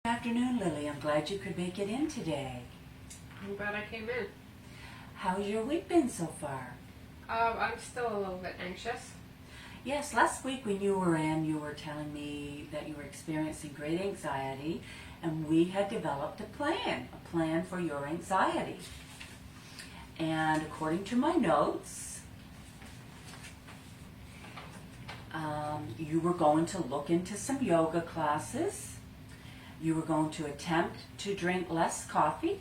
Good afternoon, Lily. I'm glad you could make it in today. I'm glad I came in. How's your week been so far? I'm still a little bit anxious. Yes, last week when you were in, you were telling me that you were experiencing great anxiety, and we had developed a plan for your anxiety. And according to my notes, you were going to look into some yoga classes. You were going to attempt to drink less coffee.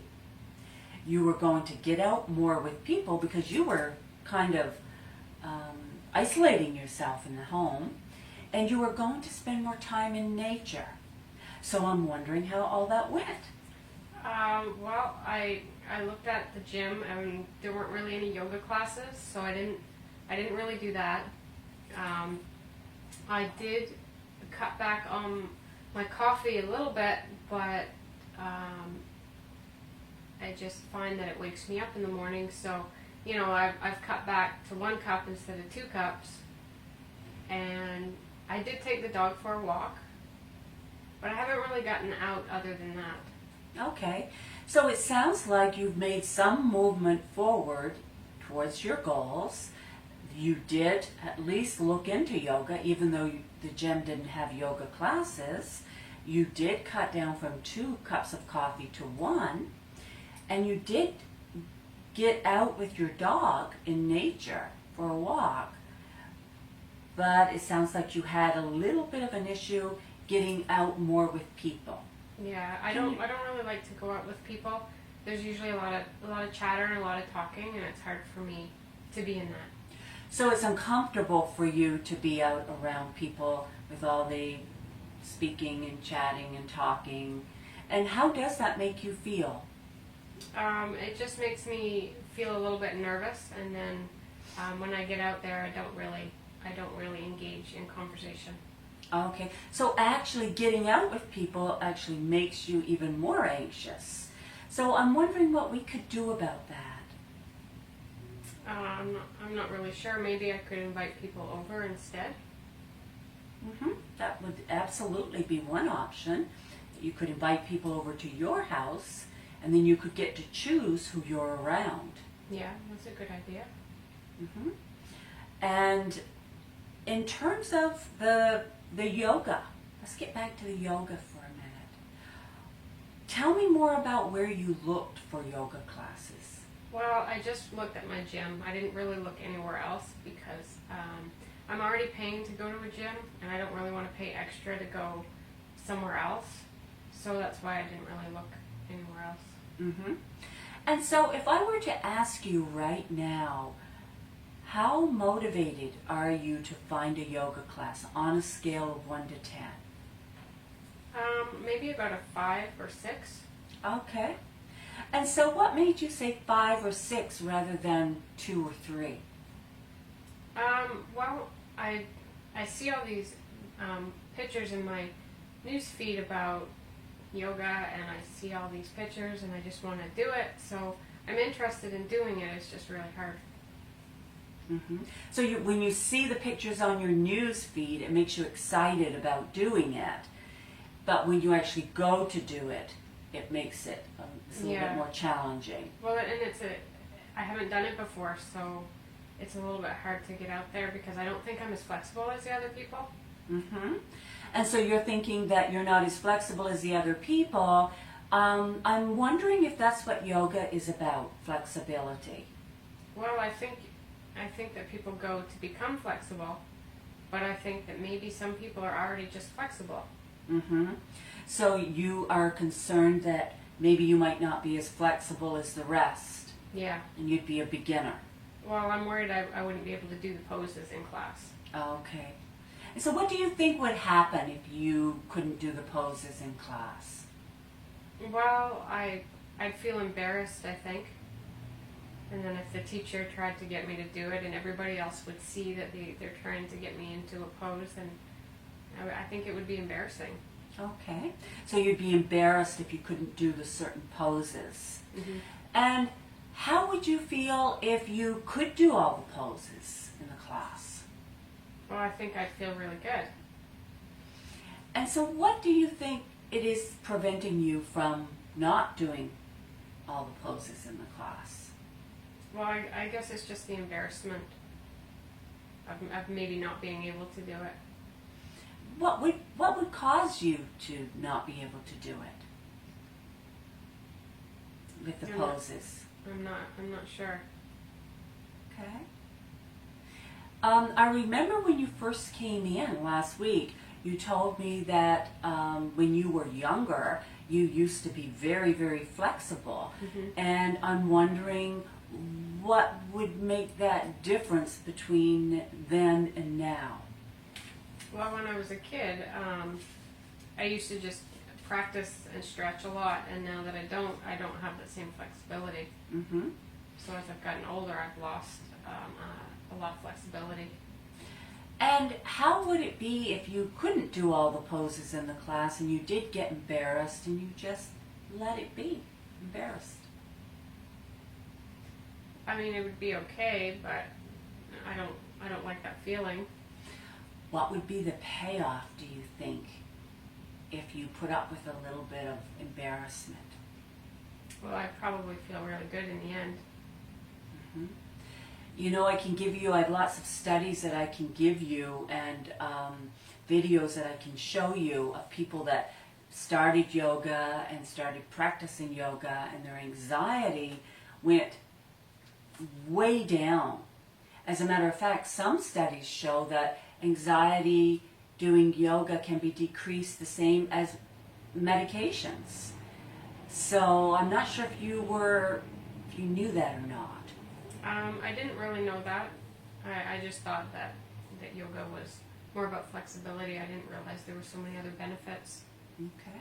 You were going to get out more with people because you were kind of isolating yourself in the home. And you were going to spend more time in nature. So I'm wondering how all that went. Well, I looked at the gym and there weren't really any yoga classes, so I didn't really do that. I did cut back on my coffee a little bit, but I just find that it wakes me up in the morning. So, you know, I've cut back to 1 cup instead of 2 cups. And I did take the dog for a walk, but I haven't really gotten out other than that. Okay, so it sounds like you've made some movement forward towards your goals. You did at least look into yoga, even though the gym didn't have yoga classes. You did cut down from 2 cups of coffee to 1, and you did get out with your dog in nature for a walk. But it sounds like you had a little bit of an issue getting out more with people. Yeah, I don't really like to go out with people. There's usually a lot of chatter and a lot of talking, and it's hard for me to be in that. So it's uncomfortable for you to be out around people with all the speaking and chatting and talking. And how does that make you feel? It just makes me feel a little bit nervous, and then when I get out there, I don't really engage in conversation. Okay, so actually getting out with people actually makes you even more anxious. So I'm wondering what we could do about that. I'm not really sure. Maybe I could invite people over instead. That would absolutely be one option. You could invite people over to your house, and then you could get to choose who you're around. Yeah, that's a good idea. And in terms of the yoga, let's get back to the yoga for a minute. Tell me more about where you looked for yoga classes. Well, I just looked at my gym. I didn't really look anywhere else because I'm already paying to go to a gym, and I don't really want to pay extra to go somewhere else. So that's why I didn't really look anywhere else. And so if I were to ask you right now, how motivated are you to find a yoga class on a scale of 1 to 10? Maybe about a 5 or 6. Okay. And so what made you say 5 or 6 rather than 2 or 3? Well, I see all these pictures in my news feed about yoga, and I see all these pictures, and I just want to do it. So I'm interested in doing it. It's just really hard. So when you see the pictures on your news feed, it makes you excited about doing it. But when you actually go to do it, it makes it a little bit more challenging. Well, and I haven't done it before, so it's a little bit hard to get out there because I don't think I'm as flexible as the other people. And so you're thinking that you're not as flexible as the other people. I'm wondering if that's what yoga is about, flexibility. Well, I think that people go to become flexible, but I think that maybe some people are already just flexible. So you are concerned that maybe you might not be as flexible as the rest. Yeah. And you'd be a beginner. Well, I'm worried I wouldn't be able to do the poses in class. Okay. And so what do you think would happen if you couldn't do the poses in class? Well, I'd feel embarrassed, I think. And then if the teacher tried to get me to do it and everybody else would see that they're trying to get me into a pose, then I think it would be embarrassing. Okay. So you'd be embarrassed if you couldn't do the certain poses. And how would you feel if you could do all the poses in the class? Well, I think I'd feel really good. And so what do you think it is preventing you from not doing all the poses in the class? Well, I guess it's just the embarrassment of maybe not being able to do it. What would cause you to not be able to do it with the poses? I'm not sure. Okay. I remember when you first came in last week, you told me that when you were younger, you used to be very, very flexible. And I'm wondering what would make that difference between then and now? Well, when I was a kid, I used to just practice and stretch a lot, and now that I don't have that same flexibility. So as I've gotten older, I've lost a lot of flexibility. And how would it be if you couldn't do all the poses in the class and you did get embarrassed and you just let it be embarrassed? I mean, it would be okay, but I don't like that feeling. What would be the payoff, do you think, if you put up with a little bit of embarrassment? Well, I'd probably feel really good in the end. You know, I have lots of studies that I can give you and videos that I can show you of people that started yoga and started practicing yoga, and their anxiety went way down. As a matter of fact, some studies show that anxiety doing yoga can be decreased the same as medications. So I'm not sure if you knew that or not. I didn't really know that. I just thought that yoga was more about flexibility. I didn't realize there were so many other benefits. Okay.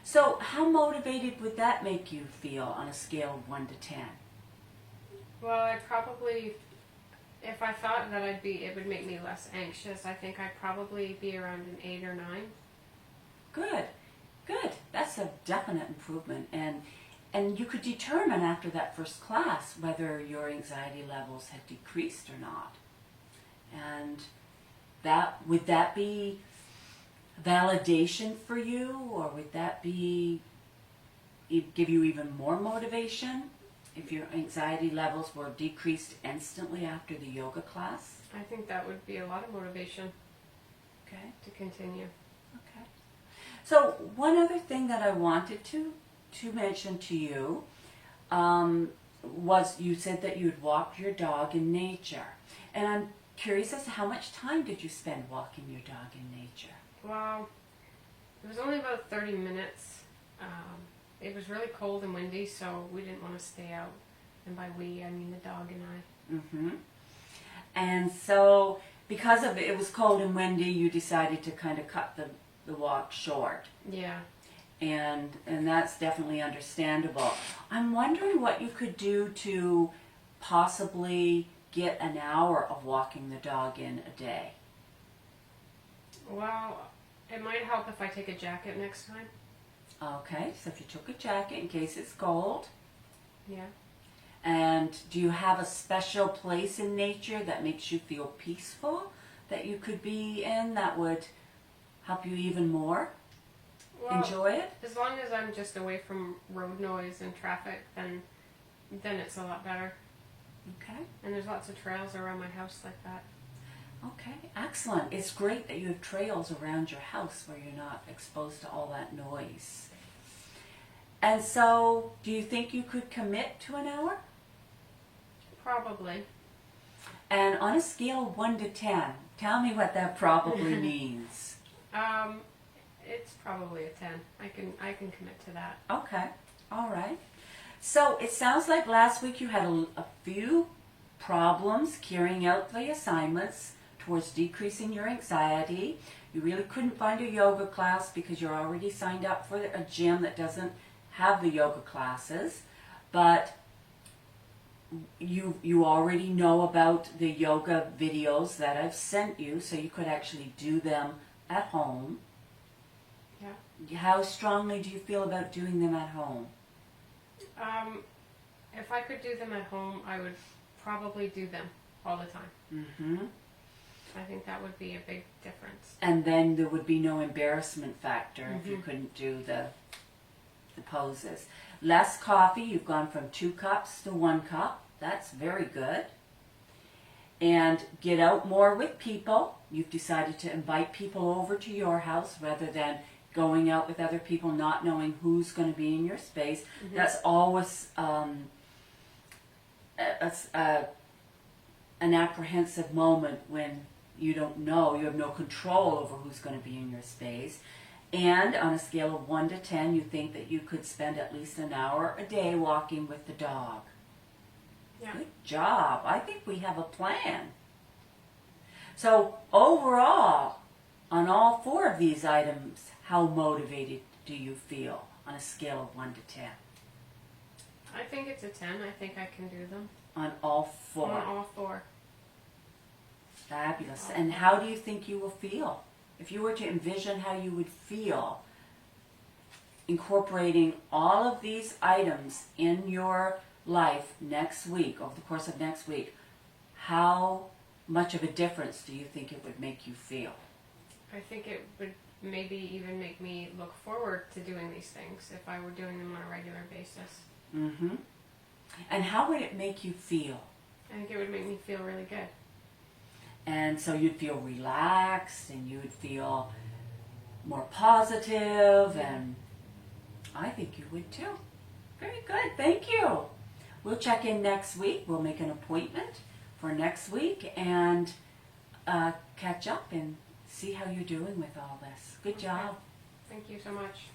So how motivated would that make you feel on a scale of 1 to 10? Well, I'd probably, if I thought that it would make me less anxious, I think I'd probably be around an 8 or 9. Good. That's a definite improvement. And you could determine after that first class whether your anxiety levels had decreased or not. And would that be validation for you, or would that give you even more motivation if your anxiety levels were decreased instantly after the yoga class? I think that would be a lot of motivation. Okay. To continue. Okay. So one other thing that I wanted to mention to you was you said that you'd walk your dog in nature. And I'm curious as to how much time did you spend walking your dog in nature? Well, it was only about 30 minutes. It was really cold and windy, so we didn't want to stay out. And by we, I mean the dog and I. And so because of it was cold and windy, you decided to kind of cut the walk short. Yeah. And that's definitely understandable. I'm wondering what you could do to possibly get an hour of walking the dog in a day. Well, it might help if I take a jacket next time. Okay, so if you took a jacket in case it's cold. Yeah. And do you have a special place in nature that makes you feel peaceful that you could be in that would help you even more? Well, enjoy it? As long as I'm just away from road noise and traffic, then it's a lot better. Okay. And there's lots of trails around my house like that. Okay, excellent. It's great that you have trails around your house where you're not exposed to all that noise. And so, do you think you could commit to an hour? Probably. And on a scale of 1 to 10, tell me what that probably means. It's probably a 10. I can commit to that. Okay, all right. So it sounds like last week you had a few problems carrying out the assignments towards decreasing your anxiety. You really couldn't find a yoga class because you're already signed up for a gym that doesn't have the yoga classes. But you already know about the yoga videos that I've sent you, so you could actually do them at home. Yeah. How strongly do you feel about doing them at home? If I could do them at home, I would probably do them all the time. Mm-hmm. I think that would be a big difference. And then there would be no embarrassment factor if you couldn't do the poses. Less coffee, you've gone from 2 cups to 1 cup. That's very good. And get out more with people. You've decided to invite people over to your house rather than going out with other people, not knowing who's going to be in your space. That's always an apprehensive moment when you don't know, you have no control over who's going to be in your space. And on a scale of 1 to 10, you think that you could spend at least an hour a day walking with the dog. Yeah. Good job. I think we have a plan. So overall, on all 4 of these items, how motivated do you feel on a scale of 1 to 10? I think it's a 10. I think I can do them. On all 4? On all 4. Fabulous. And how do you think you will feel? If you were to envision how you would feel incorporating all of these items in your life next week, over the course of next week, how much of a difference do you think it would make you feel? I think it would maybe even make me look forward to doing these things if I were doing them on a regular basis. Mm-hmm. And how would it make you feel? I think it would make me feel really good. And so you'd feel relaxed and you would feel more positive, and I think you would too. Very good. Thank you. We'll check in next week. We'll make an appointment for next week and catch up and see how you're doing with all this. Good job. Thank you so much.